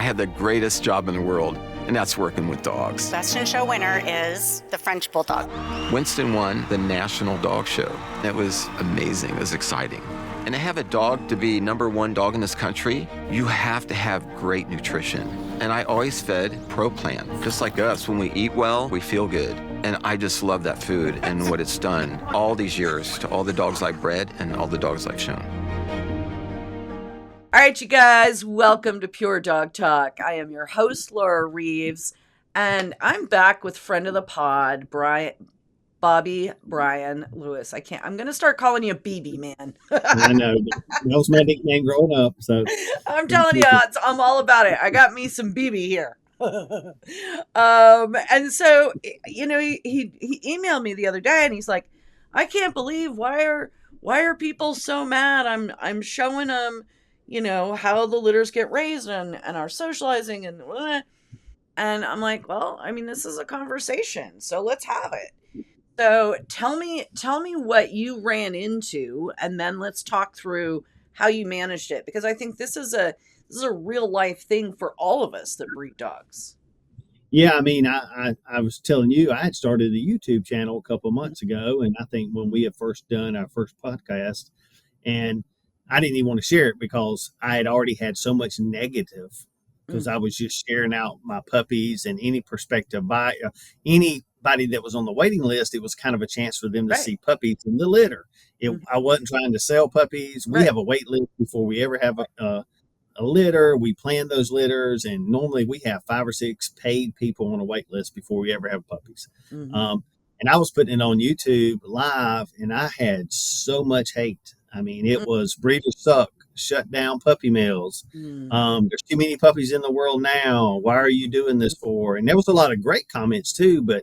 have the greatest job in the world, and that's working with dogs. Best in Show winner is the French Bulldog. Winston won the National Dog Show. It was amazing. It was exciting. And to have a dog to be #1 dog in this country, you have to have great nutrition. And I always fed Pro Plan. Just like us, when we eat well, we feel good. And I just love that food and what it's done all these years to all the dogs I've bred and all the dogs I've shown. All right, you guys, welcome to Pure Dog Talk. I am your host, Laura Reeves, and I'm back with friend of the pod, Bobby Brian Lewis. I'm going to start calling you BB, man. I know. That was my nickname growing up. So I'm telling you, I'm all about it. I got me some BB here. And so, you know, he emailed me the other day and he's like, I can't believe why are people so mad? I'm showing them, you know, how the litters get raised and our socializing and I'm like, well, I mean, this is a conversation, so let's have it. So tell me what you ran into, and then let's talk through how you managed it, because I think this is a real life thing for all of us that breed dogs. yeah, I mean, I was telling you, I had started a YouTube channel a couple of months ago, and I think when we had first done our first podcast, and I didn't even want to share it because I had already had so much negative, because I was just sharing out my puppies, and any perspective by anybody that was on the waiting list, it was kind of a chance for them to see puppies in the litter. I wasn't trying to sell puppies. We have a wait list before we ever have a litter. We plan those litters, and normally we have 5 or 6 paid people on a wait list before we ever have puppies. And I was putting it on YouTube live, and I had so much hate. I mean, it was breeders suck, shut down puppy mills. There's too many puppies in the world now. Why are you doing this for? And there was a lot of great comments too, but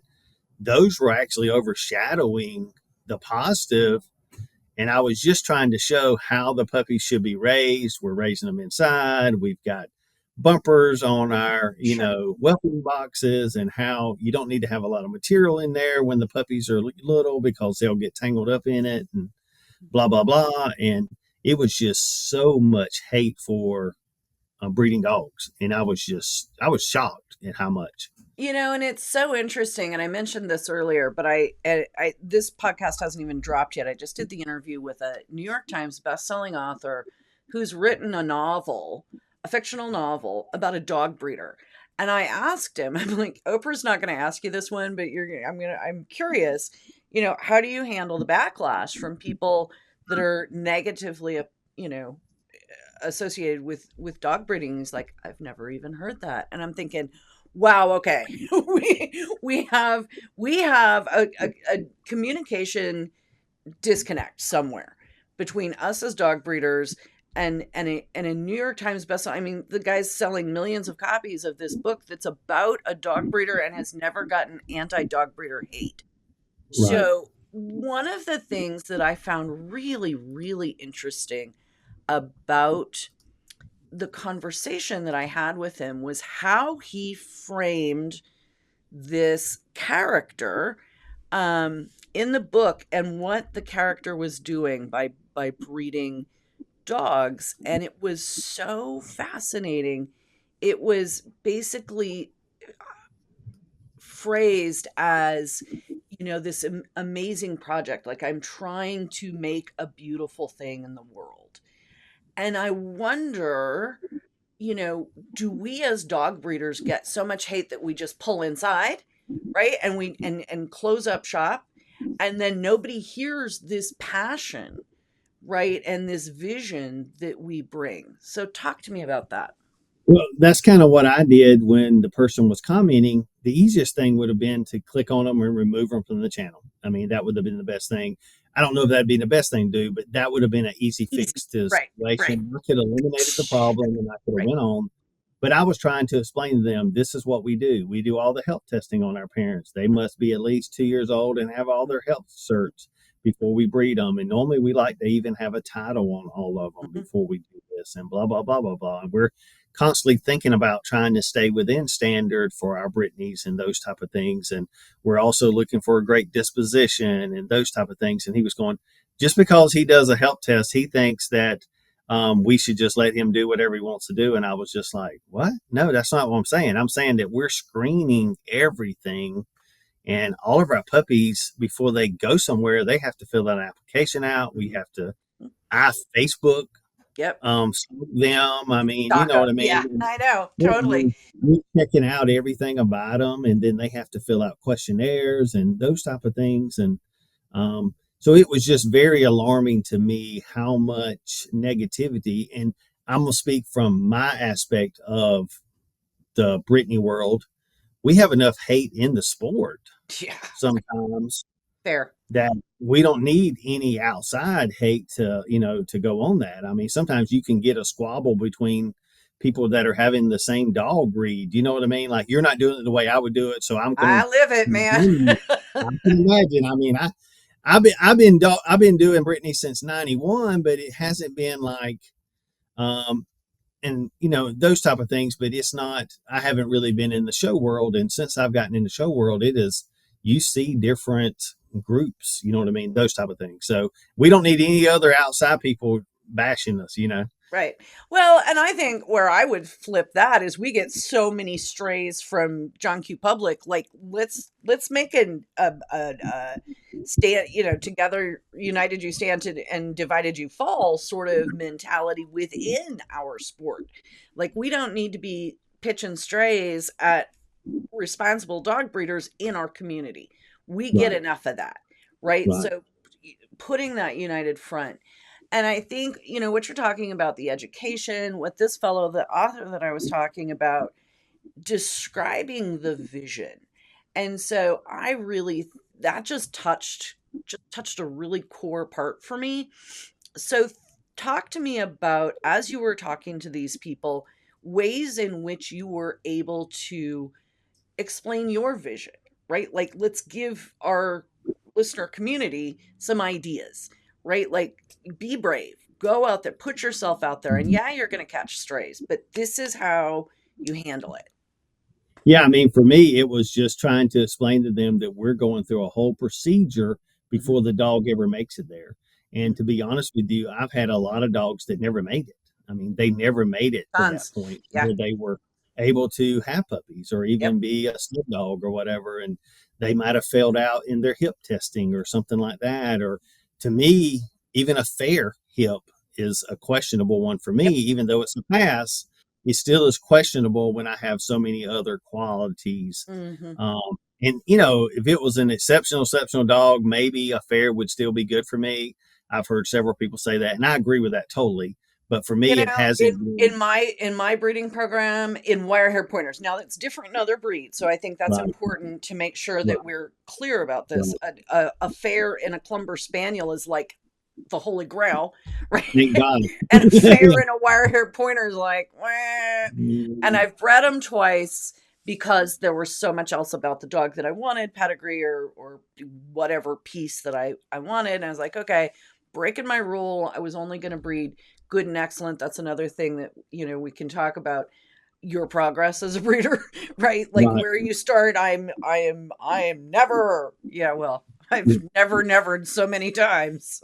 those were actually overshadowing the positive. And I was just trying to show how the puppies should be raised. We're raising them inside. We've got bumpers on our, welcome boxes, and how you don't need to have a lot of material in there when the puppies are little because they'll get tangled up in it and blah, blah, blah. And it was just so much hate for breeding dogs. And I was shocked at how much. You know, and it's so interesting. And I mentioned this earlier, but this podcast hasn't even dropped yet. I just did the interview with a New York Times bestselling author who's written a fictional novel about a dog breeder. And I asked him, I'm like, Oprah's not going to ask you this one, but I'm curious, how do you handle the backlash from people that are negatively, associated with dog breeding? He's like, I've never even heard that. And I'm thinking, wow, okay. we have a communication disconnect somewhere between us as dog breeders and a New York Times bestseller. I mean, the guy's selling millions of copies of this book that's about a dog breeder and has never gotten anti-dog breeder hate. Right. So one of the things that I found really, really interesting about the conversation that I had with him was how he framed this character in the book and what the character was doing by breeding dogs. And it was so fascinating. It was basically phrased as, this amazing project. Like, I'm trying to make a beautiful thing in the world. And I wonder, do we as dog breeders get so much hate that we just pull inside, right? And we and close up shop, and then nobody hears this passion, right? And this vision that we bring. So talk to me about that. Well, that's kind of what I did when the person was commenting. The easiest thing would have been to click on them and remove them from the channel. I mean, that would have been the best thing. I don't know if that'd be the best thing to do, but that would have been an easy fix to the situation. I could have eliminated the problem and I could have went on. But I was trying to explain to them, this is what we do. We do all the health testing on our parents. They must be at least 2 years old and have all their health certs before we breed them. And normally we like to even have a title on all of them before we do this, and blah, blah, blah, blah, blah. And we're constantly thinking about trying to stay within standard for our Brittany's and those type of things. And we're also looking for a great disposition and those type of things. And he was going, just because he does a health test, he thinks that we should just let him do whatever he wants to do. And I was just like, what? No, that's not what I'm saying. I'm saying that we're screening everything, and all of our puppies, before they go somewhere, they have to fill that application out. We have to, I Facebook Yep. them. I mean, you Stock know what I up. mean? Yeah, I know. We're, Totally. we're checking out everything about them, and then they have to fill out questionnaires and those type of things. And so it was just very alarming to me how much negativity. And I'm gonna speak from my aspect of the Brittany world. We have enough hate in the sport Yeah. sometimes Fair. that we don't need any outside hate to, to go on that. I mean, sometimes you can get a squabble between people that are having the same dog breed. You know what I mean? Like, you're not doing it the way I would do it, so I'm I going live it, to man. I can imagine. I mean, I've been doing Brittany since '91, but it hasn't been like and those type of things. But it's not. I haven't really been in the show world, and since I've gotten in the show world, it is, you see different groups. You know what I mean? Those type of things. So we don't need any other outside people bashing us. Right. Well, and I think where I would flip that is we get so many strays from John Q. Public. Like, let's make a stand, together united you stand and divided you fall sort of mentality within our sport. Like, we don't need to be pitching strays at responsible dog breeders in our community. We get Right. enough of that, right? Right. So putting that united front. And I think, what you're talking about, the education, what this fellow, the author that I was talking about, describing the vision. And so that just touched a really core part for me. So talk to me about, as you were talking to these people, ways in which you were able to explain your vision, right? Like, let's give our listener community some ideas, right? Like, be brave, go out there, put yourself out there, and yeah, you're going to catch strays, but this is how you handle it. Yeah, I mean, for me, it was just trying to explain to them that we're going through a whole procedure before the dog ever makes it there. And to be honest with you, I've had a lot of dogs that never made it. I mean, they never made it to that Tons. point Yeah. where they were able to have puppies or even Yep. be a sled dog or whatever. And they might have failed out in their hip testing or something like that. Or to me, even a fair hip is a questionable one for me, Yep. even though it's a pass. It still is questionable when I have so many other qualities. Mhm. And if it was an exceptional dog, maybe a fair would still be good for me. I've heard several people say that, and I agree with that totally. But for me, it hasn't in been. my breeding program, in wire hair pointers, now that's different in other breeds, so I think that's Right, important to make sure right, that we're clear about this. right. A fair in a Clumber Spaniel is like the holy grail, right? Thank God. And a fair in a wire hair pointer is like, wah. And I've bred them twice because there was so much else about the dog that I wanted, pedigree or whatever piece that I wanted. And I was like, okay, breaking my rule. I was only going to breed good and excellent. That's another thing that, we can talk about your progress as a breeder, right? Like, Right. where you start, I am never, yeah, well, I've nevered so many times.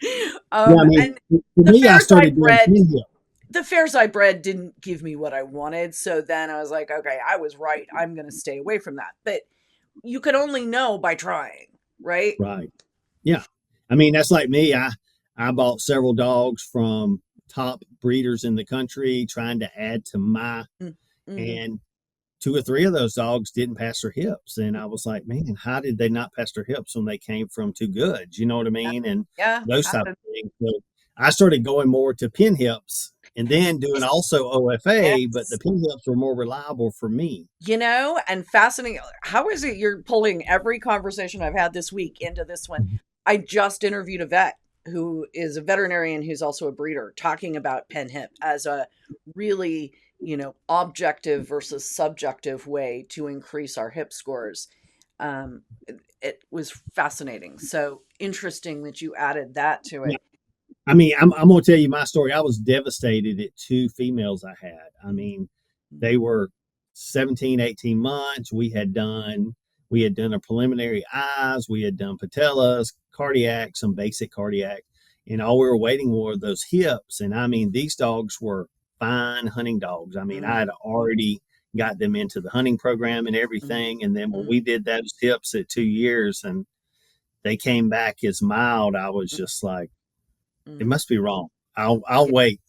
Yeah, I mean, And for the me, I fairs I started doing bred, pinhip. the fairs I bred didn't give me what I wanted. So then I was like, okay, I was right. I'm going to stay away from that. But you can only know by trying, right? Right. Yeah. I mean, that's like me. I bought several dogs from top breeders in the country trying to add to my, Mm-hmm. and two or three of those dogs didn't pass their hips. And I was like, man, how did they not pass their hips when they came from Two Goods? You know what I mean? And Yeah. those type of things. So I started going more to pin hips and then doing also OFA, but the pin hips were more reliable for me. And fascinating. How is it you're pulling every conversation I've had this week into this one? I just interviewed a vet who is a veterinarian who's also a breeder, talking about pen hip as a really, objective versus subjective way to increase our hip scores. It was fascinating. So interesting that you added that to it. I mean, I'm going to tell you my story. I was devastated at two females I had. I mean, they were 17, 18 months. We had done a preliminary eyes. We had done patellas, cardiac, some basic cardiac. and all we were waiting were those hips. And I mean, these dogs were fine hunting dogs. I mean, I had already got them into the hunting program and everything. And then when we did those hips at 2 years and they came back as mild, I was just like, it must be wrong. I'll wait.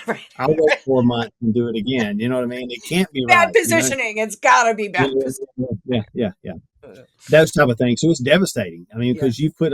Right. I'll wait 4 months and do it again. You know what I mean? It can't be Bad right. positioning. It's got to be bad positioning. Yeah. Those type of things. So it's devastating. I mean, because you've put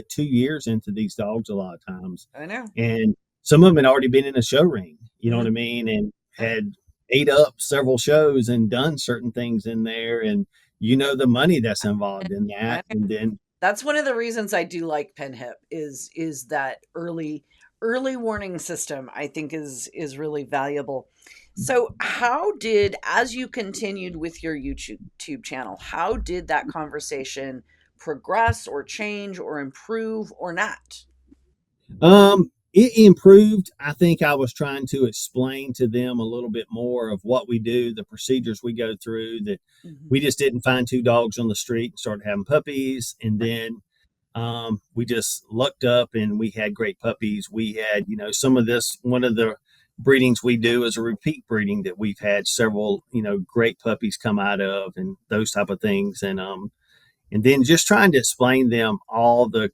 2 years into these dogs a lot of times. I know. And some of them had already been in a show ring, you know what I mean? And had ate up several shows and done certain things in there. And you know the money that's involved in that. And then that's one of the reasons I do like PenHip is that early warning system. I think is really valuable. So as you continued with your YouTube channel, how did that conversation progress or change or improve or not? It improved. I think I was trying to explain to them a little bit more of what we do, the procedures we go through, that we just didn't find 2 dogs on the street and started having puppies. And then we just looked up and we had great puppies. We had, one of the breedings we do is a repeat breeding that we've had several, great puppies come out of and those type of things. And then just trying to explain them all the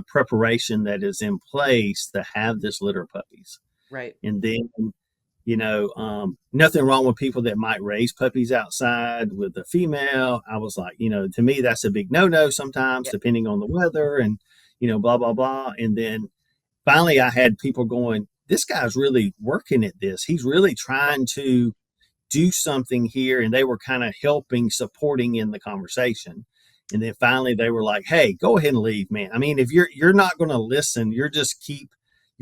preparation that is in place to have this litter of puppies. Right. And then, nothing wrong with people that might raise puppies outside with a female. I was like, to me, that's a big no-no sometimes, depending on the weather and, blah, blah, blah. And then finally I had people going, this guy's really working at this. He's really trying to do something here. And they were kind of supporting in the conversation. And then finally they were like, hey, go ahead and leave, man. I mean, if you're not going to listen, you're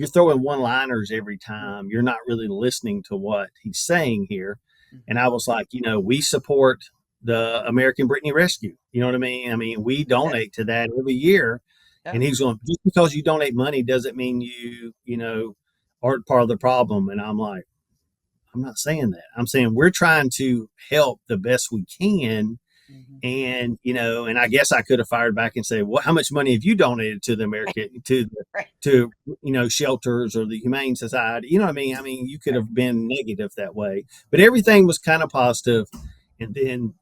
throwing one-liners every time. You're not really listening to what he's saying here. And I was like, we support the American Brittany Rescue. You know what I mean? I mean, we donate to that every year. Yeah. And he's going, just because you donate money doesn't mean you aren't part of the problem. And I'm like, I'm not saying that. I'm saying we're trying to help the best we can. And, and I guess I could have fired back and say, well, how much money have you donated to the American, to shelters or the Humane Society? You know what I mean? I mean, you could have been negative that way, but everything was kind of positive. And then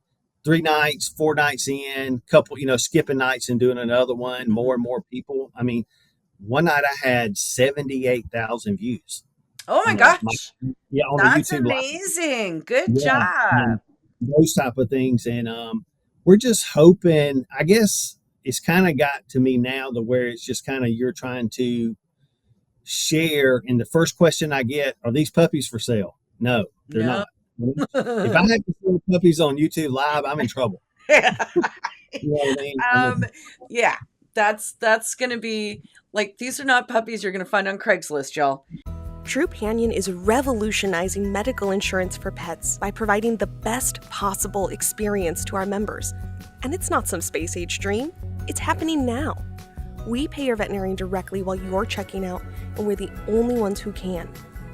3 nights, 4 nights in, couple, skipping nights and doing another one, more and more people. I mean, one night I had 78,000 views. Oh my gosh. On that's the YouTube amazing. Live. Good job. Those type of things. And we're just hoping, I guess it's kind of got to me now to where it's just kind of, you're trying to share. And the first question I get, are these puppies for sale? No, they're not. If I have to sell puppies on YouTube Live, I'm in trouble. You know what I mean? Yeah, that's going to be like, these are not puppies you're going to find on Craigslist, y'all. Trupanion is revolutionizing medical insurance for pets by providing the best possible experience to our members. And it's not some space-age dream. It's happening now. We pay your veterinarian directly while you're checking out, and we're the only ones who can,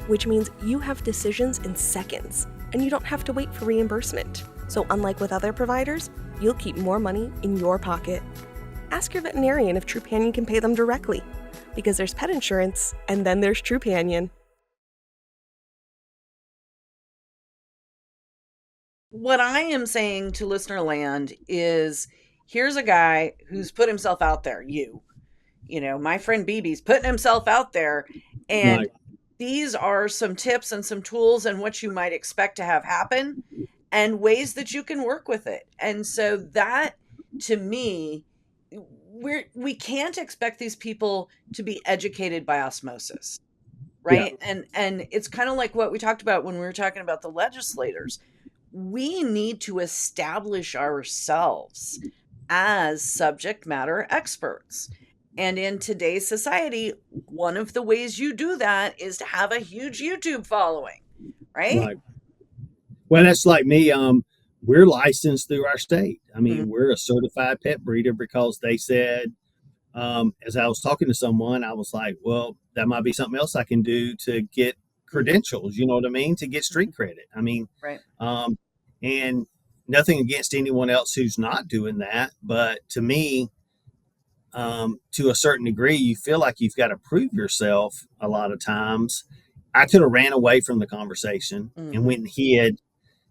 which means you have decisions in seconds, and you don't have to wait for reimbursement. So unlike with other providers, you'll keep more money in your pocket. Ask your veterinarian if Trupanion can pay them directly, because there's pet insurance, and then there's Trupanion. What I am saying to listener land is, here's a guy who's put himself out there. My friend BB's putting himself out there, and these are some tips and some tools and what you might expect to have happen and ways that you can work with it. And so that, to me, we can't expect these people to be educated by osmosis, right? Yeah. And it's kind of like what we talked about when we were talking about the legislators. We need to establish ourselves as subject matter experts. And in today's society, one of the ways you do that is to have a huge YouTube following, right? Well, that's like me. We're licensed through our state. I mean, we're a certified pet breeder because they said, as I was talking to someone, I was like, well, that might be something else I can do to get credentials, you know what I mean? To get street credit. I mean, and nothing against anyone else who's not doing that. But to me, to a certain degree, you feel like you've got to prove yourself a lot of times. I could have ran away from the conversation and went and hid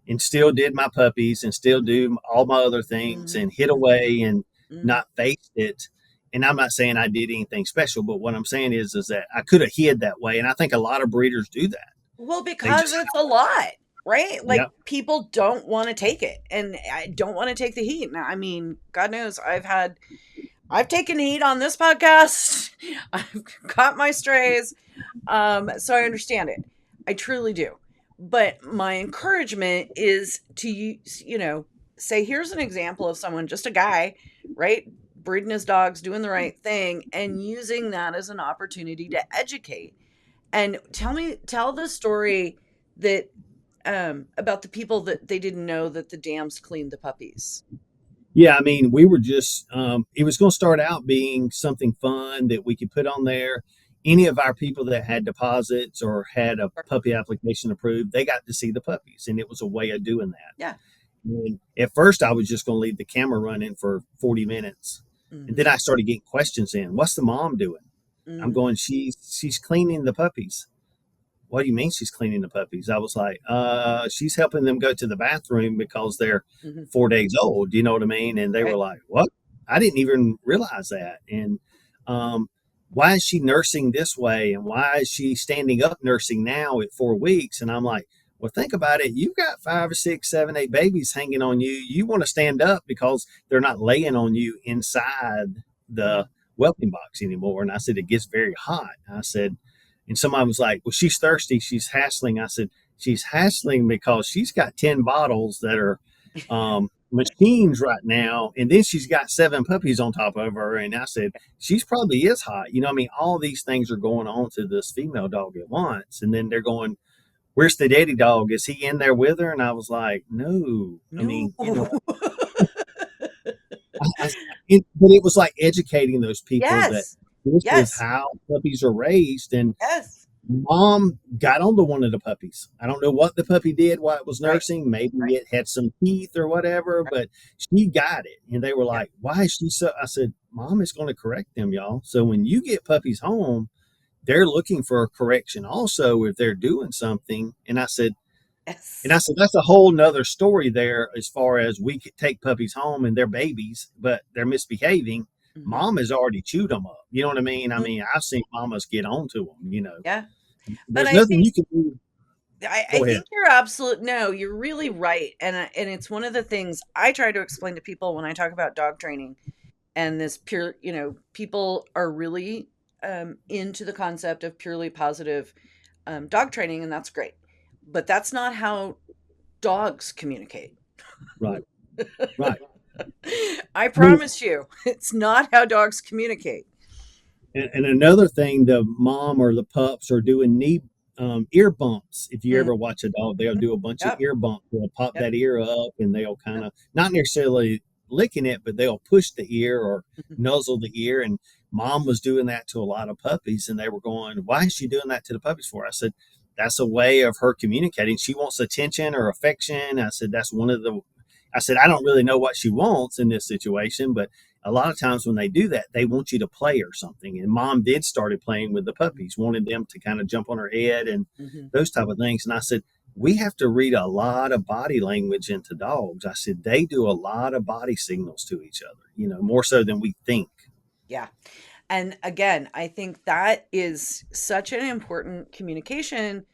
and still did my puppies and still do all my other things and hid away and not faced it. And I'm not saying I did anything special, but what I'm saying is that I could have hid that way. And I think a lot of breeders do that. Well, because it's a lot, right? Like Yep. people don't want to take it, and I don't want to take the heat. Now, I mean, God knows I've taken heat on this podcast. I've caught my strays. So I understand it. I truly do. But my encouragement is to say, here's an example of someone, just a guy, right? Breeding his dogs, doing the right thing, and using that as an opportunity to educate. And tell the story that about the people that they didn't know that the dams cleaned the puppies. Yeah, I mean, we were just, it was going to start out being something fun that we could put on there. Any of our people that had deposits or had a puppy application approved, they got to see the puppies, and it was a way of doing that. Yeah. And at first, I was just going to leave the camera running for 40 minutes. And then I started getting questions in. What's the mom doing? I'm going, she's cleaning the puppies. What do you mean she's cleaning the puppies? I was like, she's helping them go to the bathroom because they're 4 days old. You know what I mean? And they were like, what? I didn't even realize that. And why is she nursing this way? And why is she standing up nursing now at 4 weeks? And I'm like, well, think about it. You've got 5 or 6, 7, 8 babies hanging on you. You want to stand up because they're not laying on you inside the whelping box anymore. And I said, it gets very hot. I said, and somebody was like, well, she's thirsty. She's hassling. I said, she's hassling because she's got 10 bottles that are machines right now. And then she's got 7 puppies on top of her. And I said, she's probably is hot. You know, I mean, all these things are going on to this female dog at once. And then they're going, where's the daddy dog? Is he in there with her? And I was like, no. I mean, you know, but it was like educating those people that this is how puppies are raised. And mom got onto one of the puppies. I don't know what the puppy did while it was nursing. Maybe it had some teeth or whatever, but she got it. And they were like, why is she so? I said, mom is going to correct them, y'all. So when you get puppies home, they're looking for a correction also if they're doing something. And I said, that's a whole nother story there as far as we could take puppies home and they're babies, but they're misbehaving. Mom has already chewed them up. You know what I mean? I mean, I've seen mamas get onto them, you know. Yeah. There's nothing you can do. I think you're really right. And it's one of the things I try to explain to people when I talk about dog training, and this pure, people are really into the concept of purely positive dog training, and that's great. But that's not how dogs communicate. Right. I promise you, it's not how dogs communicate. And another thing, the mom or the pups are doing knee ear bumps. If you ever watch a dog, they'll do a bunch of ear bumps. They'll pop that ear up, and they'll kind of not necessarily licking it, but they'll push the ear or nuzzle the ear. And mom was doing that to a lot of puppies, and they were going, why is she doing that to the puppies for? I said, that's a way of her communicating. She wants attention or affection. I said, I don't really know what she wants in this situation, but a lot of times when they do that, they want you to play or something. And mom started playing with the puppies, wanted them to kind of jump on her head and those type of things. And I said, we have to read a lot of body language into dogs. I said, they do a lot of body signals to each other, more so than we think. Yeah. And again, I think that is such an important communication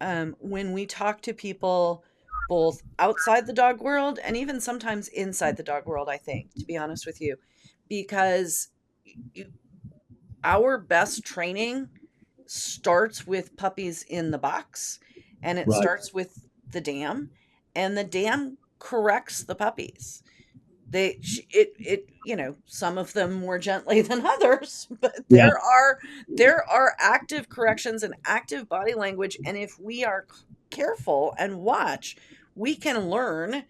when we talk to people both outside the dog world and even sometimes inside the dog world, I think, to be honest with you, because our best training starts with puppies in the box, and it starts with the dam, and the dam corrects the puppies. Some of them more gently than others, but there are active corrections and active body language. And if we are careful and watch, we can learn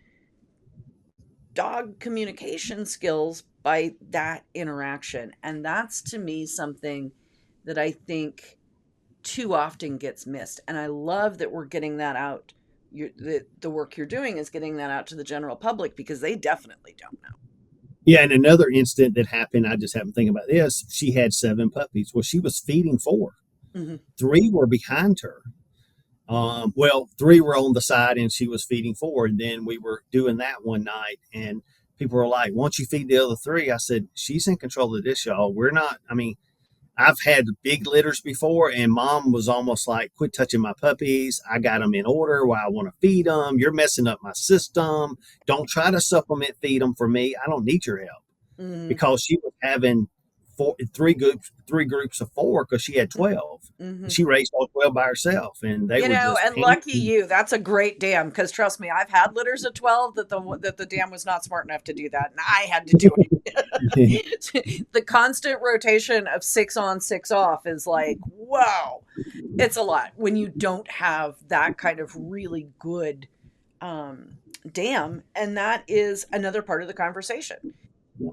dog communication skills by that interaction. And that's, to me, something that I think too often gets missed. And I love that we're getting that out. The work you're doing is getting that out to the general public, because they definitely don't know. Yeah, and another incident that happened, I just happened to think about this. She had 7 puppies. Well, she was feeding 4. Hmm. 3 were behind her. Well, 3 were on the side and she was feeding 4. And then we were doing that one night and people were like, why don't you feed the other 3? I said, she's in control of this, y'all. We're not, I mean, I've had big litters before and mom was almost like, quit touching my puppies. I got them in order while I want to feed them. You're messing up my system. Don't try to supplement feed them for me. I don't need your help. Hmm. Because she was having three groups of 4 because she had 12. Hmm. And she raised all 12 by herself, and they You were know, just and lucky you, that's a great dam. Because trust me, I've had litters of 12 that the dam was not smart enough to do that, and I had to do it. The constant rotation of 6 on, 6 off is like, whoa, it's a lot when you don't have that kind of really good dam. And that is another part of the conversation.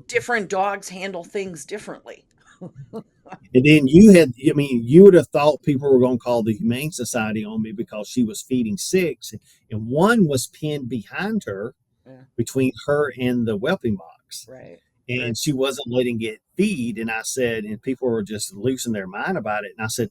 Different dogs handle things differently. And then you would have thought people were going to call the Humane Society on me because she was feeding 6, and 1 was pinned behind her, Yeah. between her and the whelping box. Right. And Right. she wasn't letting it feed. And I said, and people were just losing their mind about it. And I said,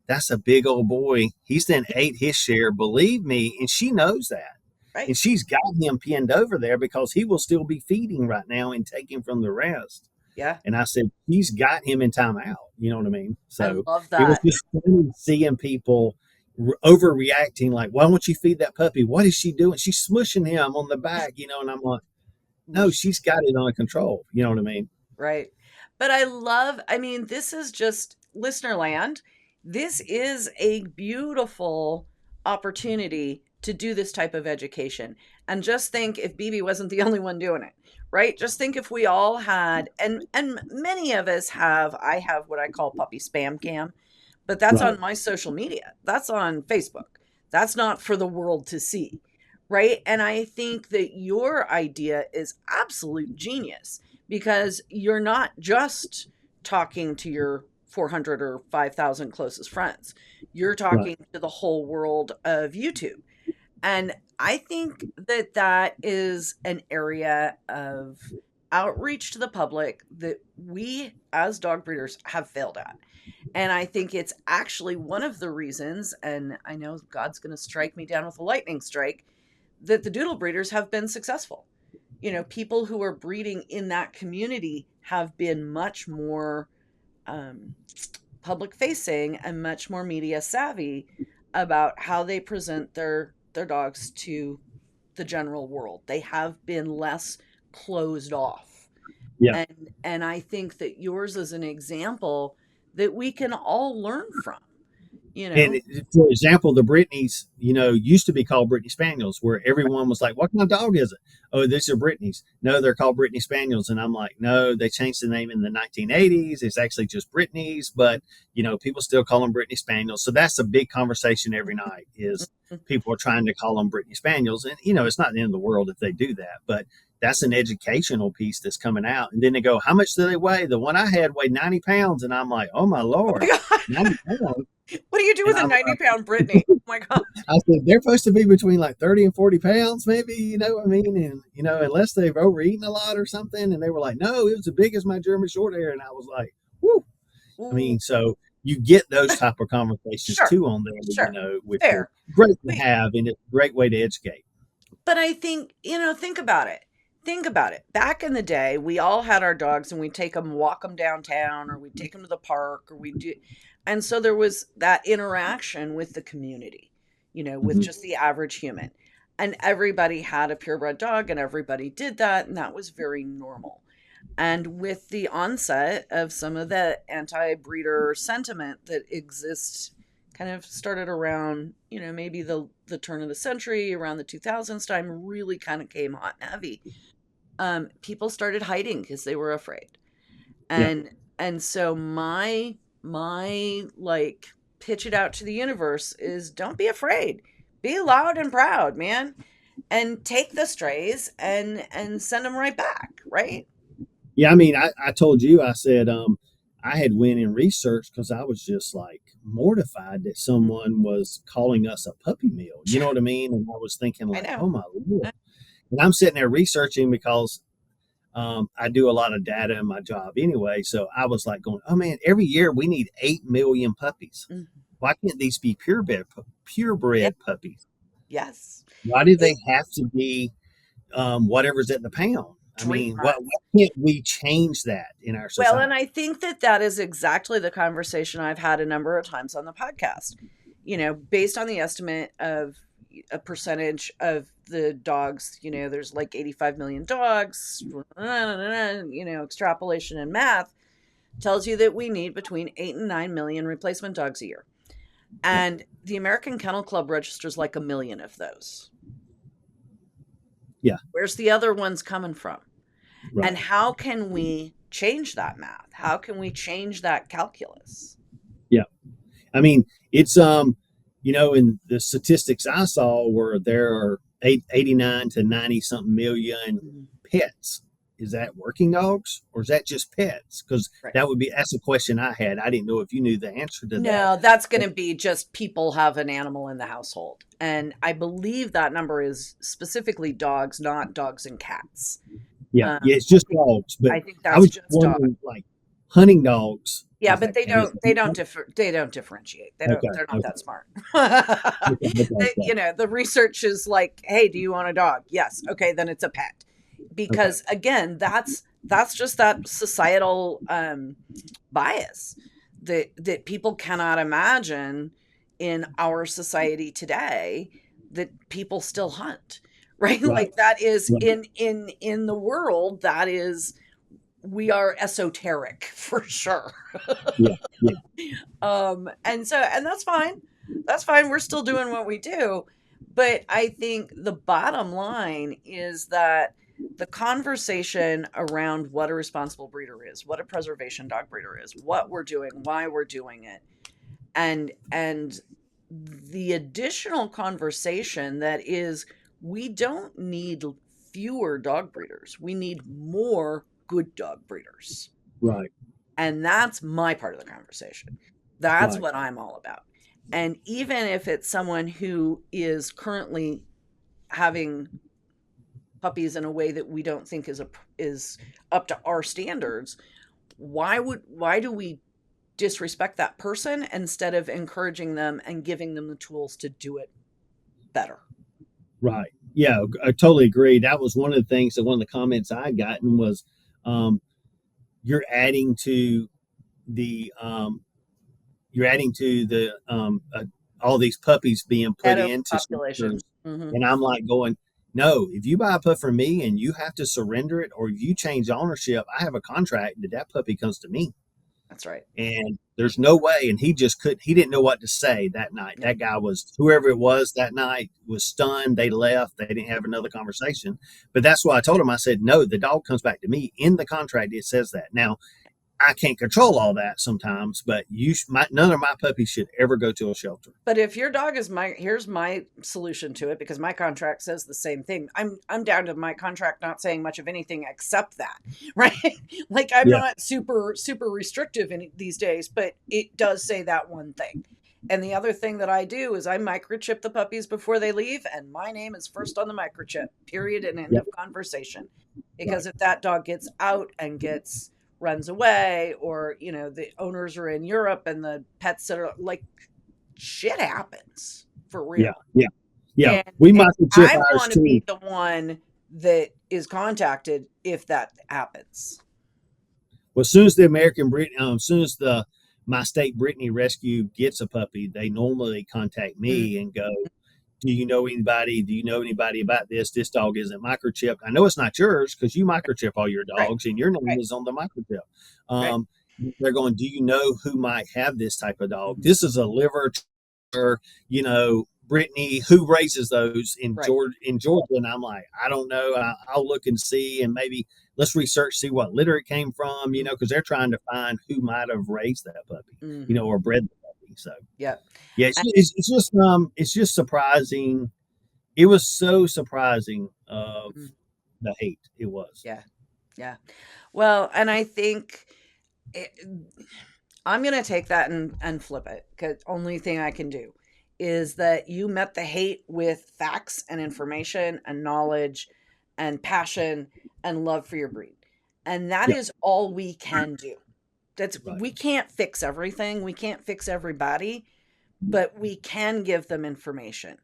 that's a big old boy. He's then ate his share, believe me. And she knows that. Right. And she's got him pinned over there because he will still be feeding right now and taking from the rest. Yeah. And I said, he's got him in timeout. You know what I mean? I So love it was that. just funny seeing people overreacting, like, why won't you feed that puppy? What is she doing? She's smushing him on the back, and I'm like, no, she's got it under control. You know what I mean? Right. But I mean, this is just listener land. This is a beautiful opportunity to do this type of education. And just think if BB wasn't the only one doing it, right? Just think if we all had, and many of us have, I have what I call puppy spam cam, but that's Right. on my social media. That's on Facebook. That's not for the world to see, right? And I think that your idea is absolute genius because you're not just talking to your 400 or 5,000 closest friends. You're Right. talking to the whole world of YouTube. And I think that that is an area of outreach to the public that we as dog breeders have failed at. And I think it's actually one of the reasons, and I know God's going to strike me down with a lightning strike, that the doodle breeders have been successful. You know, people who are breeding in that community have been much more public facing and much more media savvy about how they present their dogs to the general world. They have been less closed off. Yeah. And I think that yours is an example that we can all learn from, you know. And for example, the Brittany's, used to be called Brittany Spaniels, where everyone was like, what kind of dog is it? Oh, these are Brittany's. No, they're called Brittany Spaniels. And I'm like, no, they changed the name in the 1980s. It's actually just Brittany's, but, people still call them Brittany Spaniels. So that's a big conversation every night is people are trying to call them Brittany Spaniels. And, it's not the end of the world if they do that, but that's an educational piece that's coming out. And then they go, how much do they weigh? The one I had weighed 90 pounds. And I'm like, oh my Lord, Oh my God. 90 pounds. What do you do with a And I'm 90-pound Brittany? Oh my God. I said, they're supposed to be between like 30 and 40 pounds, maybe, you know what I mean? And, unless they've overeaten a lot or something. And they were like, no, it was as big as my German short hair. And I was like, whoo. I mean, so you get those type of conversations Sure. too on there, Sure. which Fair. is great to Wait. have. And it's a great way to educate. But I think, think about it. Think about it. Back in the day, we all had our dogs and we'd take them, walk them downtown, or we'd take them to the park, or we'd do. And so there was that interaction with the community, with Mhm. just the average human. And everybody had a purebred dog and everybody did that. And that was very normal. And with the onset of some of the anti-breeder sentiment that exists, kind of started around, maybe the turn of the century, around the 2000s time, really kind of came hot and heavy. People started hiding because they were afraid. And so my like pitch it out to the universe is don't be afraid. Be loud and proud, man. And take the strays and send them right back, right? Yeah. I mean, I told you, I said, I had went and researched because I was just like mortified that someone was calling us a puppy mill. You know what I mean? And I was thinking like, know. oh my Lord. And I'm sitting there researching because I do a lot of data in my job anyway. So I was like going, oh man, every year we need 8 million puppies. Mhm. Why can't these be purebred Yeah. puppies? Yes. Why do they have to be whatever's at the pound? I 3 mean, months. why can't we change that in our Well, and society? I think that that is exactly the conversation I've had a number of times on the podcast. Based on the estimate of a percentage of the dogs, there's like 85 million dogs, extrapolation and math tells you that we need between 8 and 9 million replacement dogs a year. And the American Kennel Club registers like 1 million of those. Yeah, Where's the other ones coming from? right. And how can we change that math? How can we change that calculus? Yeah. I mean, it's in the statistics I saw where there are 89 to 90 something million pets. Is that working dogs or is that just pets? Because Right. that's a question I had. I didn't know if you knew the answer to that. No, that's going to be just people have an animal in the household. And I believe that number is specifically dogs, not dogs and cats. Yeah, it's just dogs. But I think I that's was just wondering, dogs. like hunting dogs. Yeah, is but that they don't differentiate. They're not that smart. The research is like, hey, do you want a dog? Yes. Okay, then it's a pet. Because again, that's just that societal bias that people cannot imagine in our society today that people still hunt, right? Like that is in the world, that is, we are esoteric for sure. And that's fine. That's fine. We're still doing what we do. But I think the bottom line is that the conversation around what a responsible breeder is, what a preservation dog breeder is, what we're doing, why we're doing it, and the additional conversation that is, we don't need fewer dog breeders. We need more good dog breeders. Right. And that's my part of the conversation. That's Right. what I'm all about. And even if it's someone who is currently having puppies in a way that we don't think is up to our standards, why do we disrespect that person instead of encouraging them and giving them the tools to do it better? Right. Yeah, I totally agree. That was one of the things that one of the comments I had gotten was, you're adding to the all these puppies being put into population. shelters. And I'm like going, no, if you buy a pup from me and you have to surrender it or you change ownership, I have a contract that puppy comes to me. That's right. And there's no way. And he didn't know what to say that night. That guy was, whoever it was that night, was stunned. They left. They didn't have another conversation. But that's why I told him, I said, no, the dog comes back to me. In the contract, it says that. Now, I can't control all that sometimes, but none of my puppies should ever go to a shelter. But if your dog is here's my solution to it, because my contract says the same thing. I'm down to my contract not saying much of anything except that, right? Like I'm not super restrictive in these days, but it does say that one thing. And the other thing that I do is I microchip the puppies before they leave, and my name is first on the microchip. Period and end of conversation. Because if that dog gets out and runs away, or the owners are in Europe and the pets that are like, shit happens for real. Yeah. We microchip I ours want to too. be the one that is contacted if that happens. Well, as soon as my state Brittany rescue gets a puppy, they normally contact me and go, do you know anybody? Do you know anybody about this? This dog isn't microchipped. I know it's not yours because you microchip all your dogs and your name is on the microchip. They're going, do you know who might have this type of dog? This is a liver, Brittany, who raises those in Georgia. And I'm like, I don't know. I'll look and see, and maybe let's research, see what litter it came from, because they're trying to find who might have raised that puppy, or bred the puppy. So it's just surprising. It was so surprising of the hate. It was. Yeah. Well, and I think I'm going to take that and flip it, because only thing I can do is that you met the hate with facts and information and knowledge and passion and love for your breed. And that Yeah. is all we can do. Right. We can't fix everything. We can't fix everybody, but we can give them information.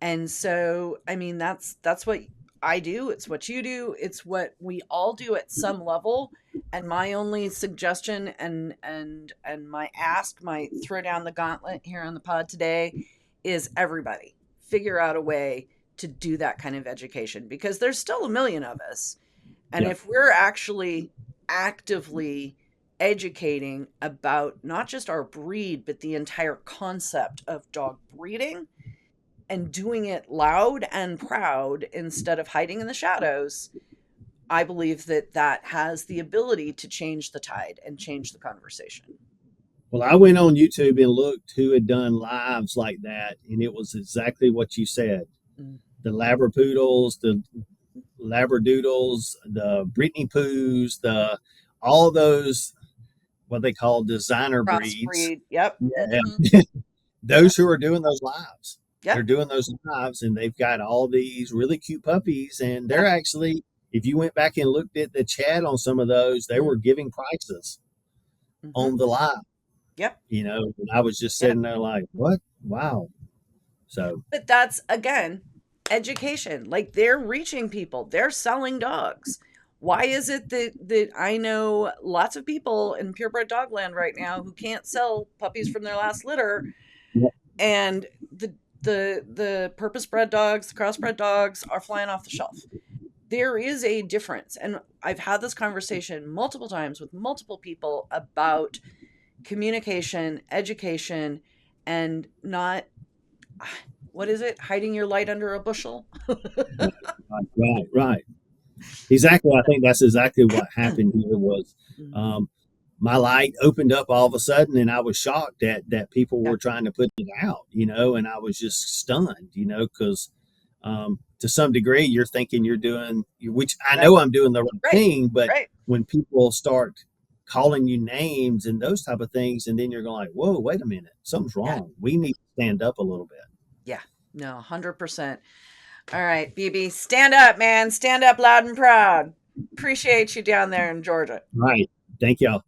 And so, I mean, that's what I do. It's what you do. It's what we all do at some level. And my only suggestion and my ask, my throw down the gauntlet here on the pod today is everybody figure out a way to do that kind of education, because there's still a million of us. And Yeah. if we're actually actively educating about not just our breed, but the entire concept of dog breeding, and doing it loud and proud instead of hiding in the shadows, I believe that that has the ability to change the tide and change the conversation. Well, I went on YouTube and looked who had done lives like that, and it was exactly what you said. Mm. The Labrapoodles, the Labradoodles, the Brittany Poos, all those what they call designer breeds. Crossbreed. Yep. Yeah. Mhm. Those who are doing those lives. Yep. They're doing those lives, and they've got all these really cute puppies, and they're actually, if you went back and looked at the chat on some of those, they were giving prices Mhm. on the live. Yep. You know, and I was just sitting there like, what? Wow. So, But that's, again, education. Like, they're reaching people, they're selling dogs. Why is it that I know lots of people in purebred dogland right now who can't sell puppies from their last litter, Yep. and the purpose bred dogs, the crossbred dogs are flying off the shelf? There is a difference, and I've had this conversation multiple times with multiple people about communication, education, and not, what is it, hiding your light under a bushel. right. Exactly. I think that's exactly what happened here was my light opened up all of a sudden, and I was shocked that people were trying to put it out, you know, and I was just stunned, you know, because to some degree you're thinking you're doing, which I know I'm doing the right thing, but when people start calling you names and those type of things, and then you're going like, whoa, wait a minute, something's wrong. We need to stand up a little bit. Yeah, no, 100%. All right, BB, stand up, man. Stand up loud and proud. Appreciate you down there in Georgia. Right. Thank y'all.